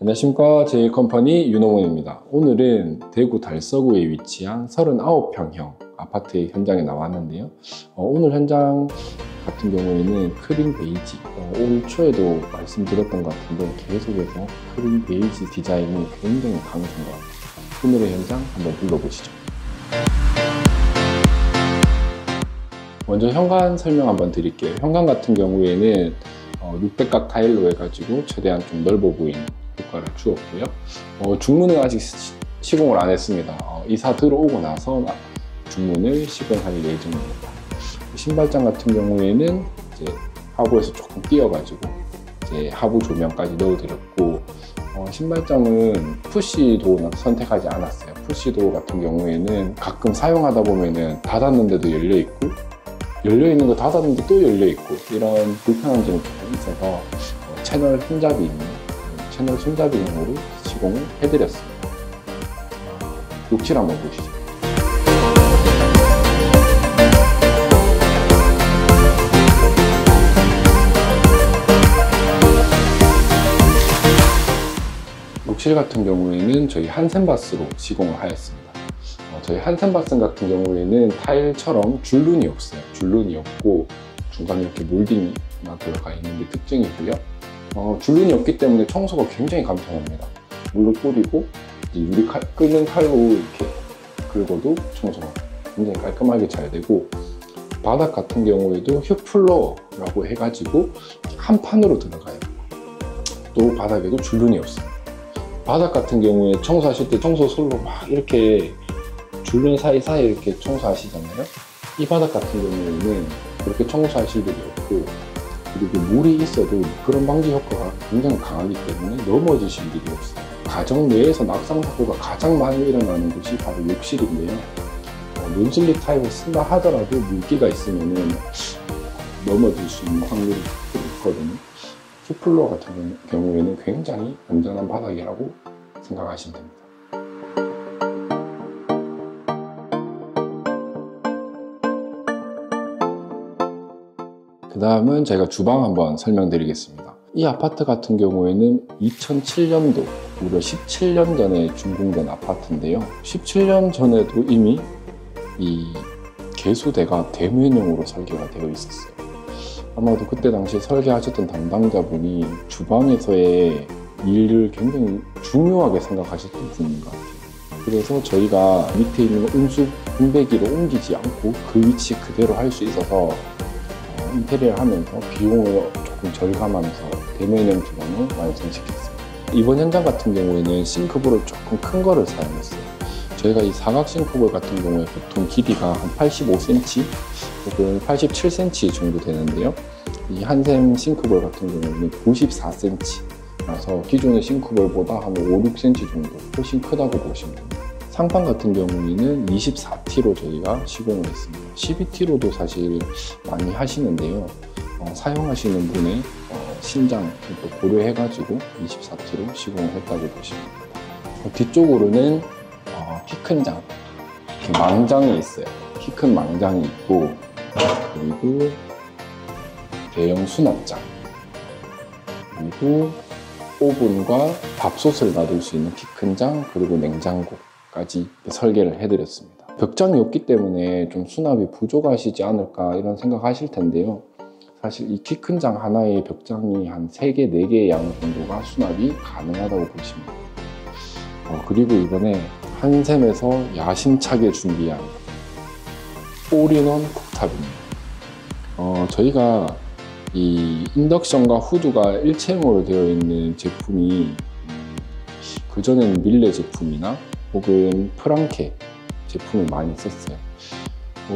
안녕하십니까. 제일컴퍼니 윤호원입니다. 오늘은 대구 달서구에 위치한 39평형 아파트의 현장에 나왔는데요. 오늘 현장 같은 경우에는 크림 베이지, 올 초에도 말씀드렸던 것 같은데 계속해서 크림 베이지 디자인이 굉장히 강한 것 같아요. 오늘의 현장 한번 둘러보시죠. 먼저 현관 설명 한번 드릴게요. 현관 같은 경우에는 600각 타일로 해가지고 최대한 좀 넓어 보이는 효과를 주었고요. 중문은 아직 시공을 안 했습니다. 이사 들어오고 나서 중문을 시공할 예정입니다. 신발장 같은 경우에는 이제 하부에서 조금 띄어가지고 이제 하부 조명까지 넣어드렸고, 신발장은 푸시도어는 선택하지 않았어요. 푸시도어 같은 경우에는 가끔 사용하다 보면은 닫았는데도 열려 있고, 열려 있는 거 닫았는데 또 열려 있고, 이런 불편한 점이 조금 있어서 채널 손잡이 있는 채널 손잡이용으로 시공을 해드렸습니다. 욕실 한번 보시죠. 욕실 같은 경우에는 저희 한샘바스로 시공을 하였습니다. 저희 한샘바스 같은 경우에는 타일처럼 줄눈이 없어요. 줄눈이 없고 중간에 이렇게 몰딩만 들어가 있는 게 특징이고요. 줄눈이 없기 때문에 청소가 굉장히 간편합니다. 물로 뿌리고 유리 끓는 칼로 이렇게 긁어도 청소가 굉장히 깔끔하게 잘 되고, 바닥 같은 경우에도 휴플러라고 해가지고 한 판으로 들어가요. 또 바닥에도 줄눈이 없습니다. 바닥 같은 경우에 청소하실 때 청소솔로 막 이렇게 줄눈 사이사이 이렇게 청소하시잖아요. 이 바닥 같은 경우에는 그렇게 청소하실 일이 없고, 그리고 물이 있어도 미끄럼 방지 효과가 굉장히 강하기 때문에 넘어지실 일이 없어요. 가정 내에서 낙상 사고가 가장 많이 일어나는 곳이 바로 욕실인데요. 논슬립 타입을 쓴다 하더라도 물기가 있으면 넘어질 수 있는 확률이 있거든요. 휴플러 같은 경우에는 굉장히 안전한 바닥이라고 생각하시면 됩니다. 그 다음은 제가 주방 한번 설명드리겠습니다. 이 아파트 같은 경우에는 2007년도, 무려 17년 전에 준공된 아파트인데요. 17년 전에도 이미 이 개수대가 대면형으로 설계가 되어 있었어요. 아마도 그때 당시에 설계하셨던 담당자분이 주방에서의 일을 굉장히 중요하게 생각하셨던 분인 것 같아요. 그래서 저희가 밑에 있는 온수 분배기로 옮기지 않고 그 위치 그대로 할 수 있어서 인테리어를 하면서 비용을 조금 절감하면서 대면형 주방을 완성시켰습니다. 이번 현장 같은 경우에는 싱크볼을 조금 큰 거를 사용했어요. 저희가 이 사각 싱크볼 같은 경우에 보통 길이가 한 85cm 혹은 87cm 정도 되는데요. 이 한샘 싱크볼 같은 경우에는 94cm라서 기존의 싱크볼보다 한 5, 6cm 정도 훨씬 크다고 보시면 됩니다. 상판 같은 경우에는 24T로 저희가 시공을 했습니다. 12T로도 사실 많이 하시는데요. 사용하시는 분의 신장을 고려해가지고 24T로 시공을 했다고 보시면 됩니다. 뒤쪽으로는 키 큰 장, 망장이 있어요. 키 큰 망장이 있고, 그리고 대형 수납장, 그리고 오븐과 밥솥을 놔둘 수 있는 키 큰 장, 그리고 냉장고까지 설계를 해드렸습니다. 벽장이 없기 때문에 좀 수납이 부족하시지 않을까 이런 생각하실 텐데요. 사실 이 키 큰 장 하나의 벽장이 한 3개, 4개의 양 정도가 수납이 가능하다고 보시면 됩니다. 그리고 이번에 한샘에서 야심차게 준비한 올인원 쿡탑입니다. 저희가 이 인덕션과 후드가 일체형으로 되어 있는 제품이 그전에는 밀레 제품이나 혹은 프랑케 제품을 많이 썼어요.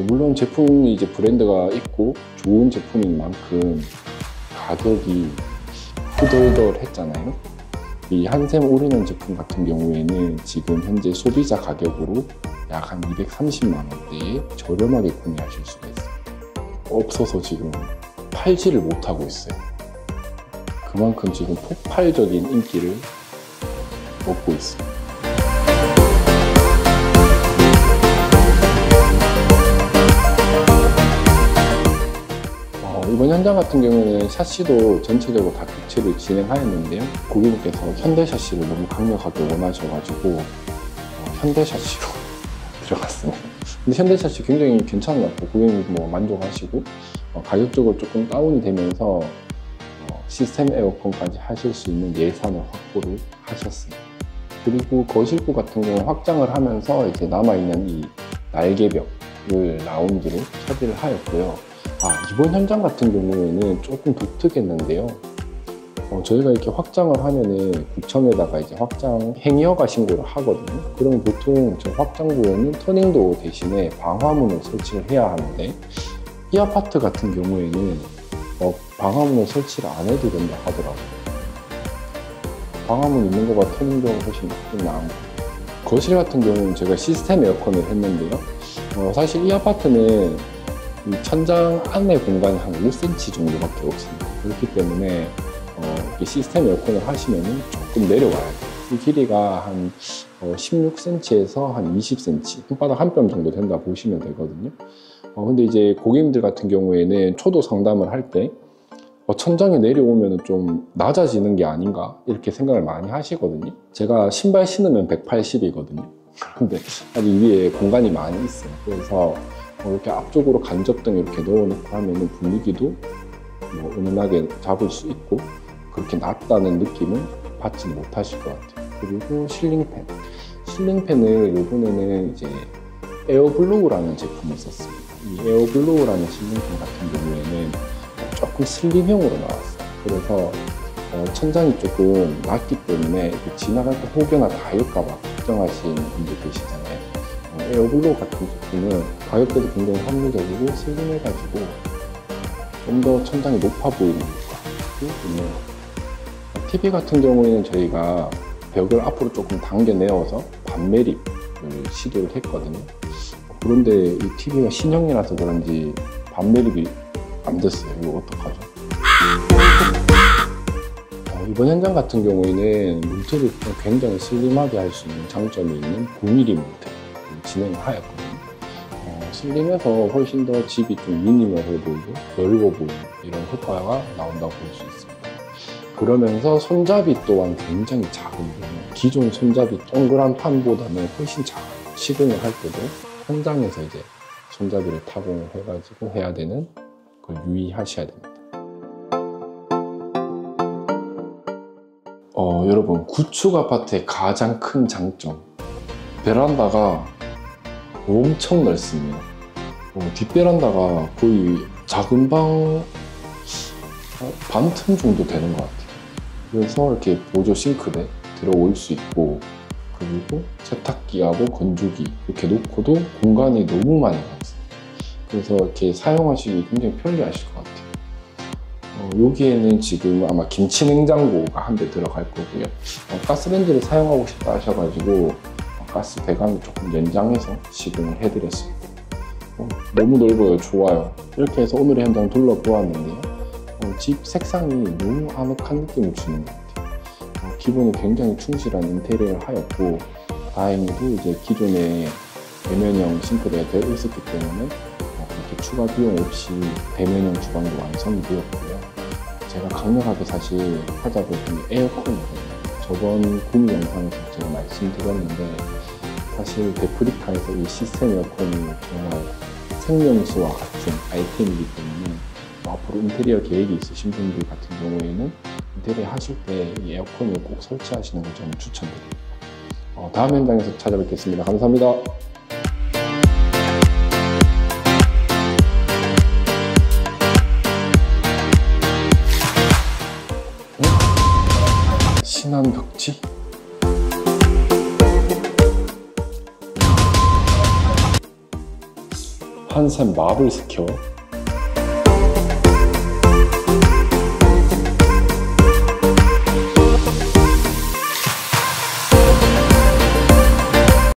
물론 제품이 이제 브랜드가 있고 좋은 제품인 만큼 가격이 후덜덜했잖아요. 이 한샘 올인원 제품 같은 경우에는 지금 현재 소비자 가격으로 약 한 230만 원대에 저렴하게 구매하실 수가 있어요. 없어서 지금 팔지를 못하고 있어요. 그만큼 지금 폭발적인 인기를 얻고 있습니다. 이번 현장 같은 경우에는 샤시도 전체적으로 다 교체를 진행하였는데요. 고객님께서 현대 샤시를 너무 강력하게 원하셔가지고 현대 샤시로 들어갔습니다. 근데 현대 샤시 굉장히 괜찮은 것 같아요. 고객님 뭐 만족하시고 가격적으로 조금 다운이 되면서 시스템 에어컨까지 하실 수 있는 예산을 확보를 하셨습니다. 그리고 거실구 같은 경우는 확장을 하면서 이제 남아있는 이 날개벽을 라운지로 처리를 하였고요. 이번 현장 같은 경우에는 조금 독특했는데요. 저희가 이렇게 확장을 하면은 구청에다가 이제 확장 행위허가 신고를 하거든요. 그러면 보통 저 확장구에는 터닝도어 대신에 방화문을 설치를 해야 하는데, 이 아파트 같은 경우에는 방화문을 설치를 안 해도 된다 하더라고요. 방화문 있는 거가 터닝도어가 훨씬 좀 나은 거예요. 거실 같은 경우는 제가 시스템 에어컨을 했는데요. 사실 이 아파트는 이 천장 안에 공간이 한 5cm 정도밖에 없습니다. 그렇기 때문에 시스템 에어컨을 하시면 조금 내려와야 돼요. 이 길이가 한 16cm에서 한 20cm, 손바닥 한 뼘 정도 된다 보시면 되거든요. 근데 이제 고객님들 같은 경우에는 초도 상담을 할 때 천장에 내려오면 좀 낮아지는 게 아닌가 이렇게 생각을 많이 하시거든요. 제가 신발 신으면 180이거든요. 그런데 아직 위에 공간이 많이 있어요. 그래서 이렇게 앞쪽으로 간접등 이렇게 넣어놓고 하면 분위기도 은은하게 잡을 수 있고 그렇게 낮다는 느낌은 받지 못하실 것 같아요. 그리고 실링팬을 이번에는 이제 에어블로우라는 제품을 썼습니다. 이 에어블로우라는 실링팬 같은 경우에는 조금 슬림형으로 나왔어요. 그래서 천장이 조금 낮기 때문에 지나갈 때 혹여나 닿을까봐 걱정하시는 분들 계시잖아요. 에어블로우 같은 제품은 가격대도 굉장히 합리적이고 슬림해가지고 좀 더 천장이 높아 보이는 효과도 있는 것 같아요. TV 같은 경우에는 저희가 벽을 앞으로 조금 당겨내어서 반매립을 시도를 했거든요. 그런데 이 TV가 신형이라서 그런지 반매립이 안 됐어요. 이거 어떡하죠? 이번 현장 같은 경우에는 문틀을 굉장히 슬림하게 할 수 있는 장점이 있는 9mm 문틀 진행을 하였거든요. 슬림해서 훨씬 더 집이 좀 미니멀해 보이고 넓어 보이는 이런 효과가 나온다고 볼 수 있습니다. 그러면서 손잡이 또한 굉장히 작은 편이에요. 기존 손잡이 동그란 판보다는 훨씬 작아요. 시공을 할 때도 현장에서 이제 손잡이를 타공을 해가지고 해야 되는 걸 유의하셔야 됩니다. 여러분, 구축 아파트의 가장 큰 장점, 베란다가 엄청 넓습니다. 뒷베란다가 거의 작은 방 반 틈 정도 되는 것 같아요. 그래서 이렇게 보조 싱크대 들어올 수 있고, 그리고 세탁기하고 건조기 이렇게 놓고도 공간이 너무 많이 남았어요. 그래서 이렇게 사용하시기 굉장히 편리하실 것 같아요. 여기에는 지금 아마 김치 냉장고가 한 대 들어갈 거고요. 가스레인지를 사용하고 싶다 하셔가지고 가스 배관을 조금 연장해서 시공을 해드렸습니다. 너무 넓어요. 좋아요. 이렇게 해서 오늘의 현장 둘러보았는데요. 집 색상이 너무 아늑한 느낌을 주는 것 같아요. 기본에 굉장히 충실한 인테리어를 하였고, 다행히도 이제 기존에 대면형 싱크대가 되어 있었기 때문에 그렇게 추가 비용 없이 대면형 주방도 완성이 되었고요. 제가 강력하게 사실 하자고 했던 게 에어컨이거든요. 저번 구매 영상에서 제가 말씀드렸는데, 사실 데프리카에서 이 시스템 에어컨이 정말 생명수와 같은 아이템이기 때문에 앞으로 인테리어 계획이 있으신 분들 같은 경우에는 인테리어 하실 때 이 에어컨을 꼭 설치하시는 걸 저는 추천드립니다. 다음 현장에서 찾아뵙겠습니다. 감사합니다. 신한 벽지? 한샘 마블 스퀘어